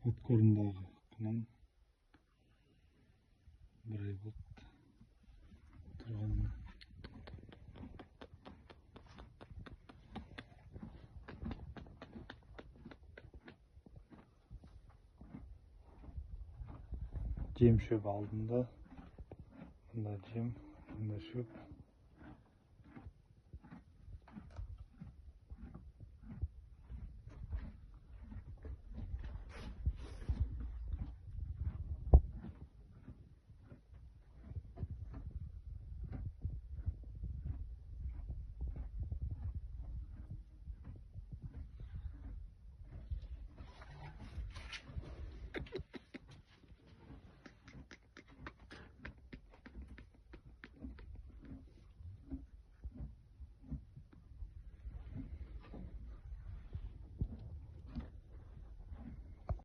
Отқорындағы құнан бір ай болды тұрғанына. Жем шөп алдында, мында жем, мында шөп.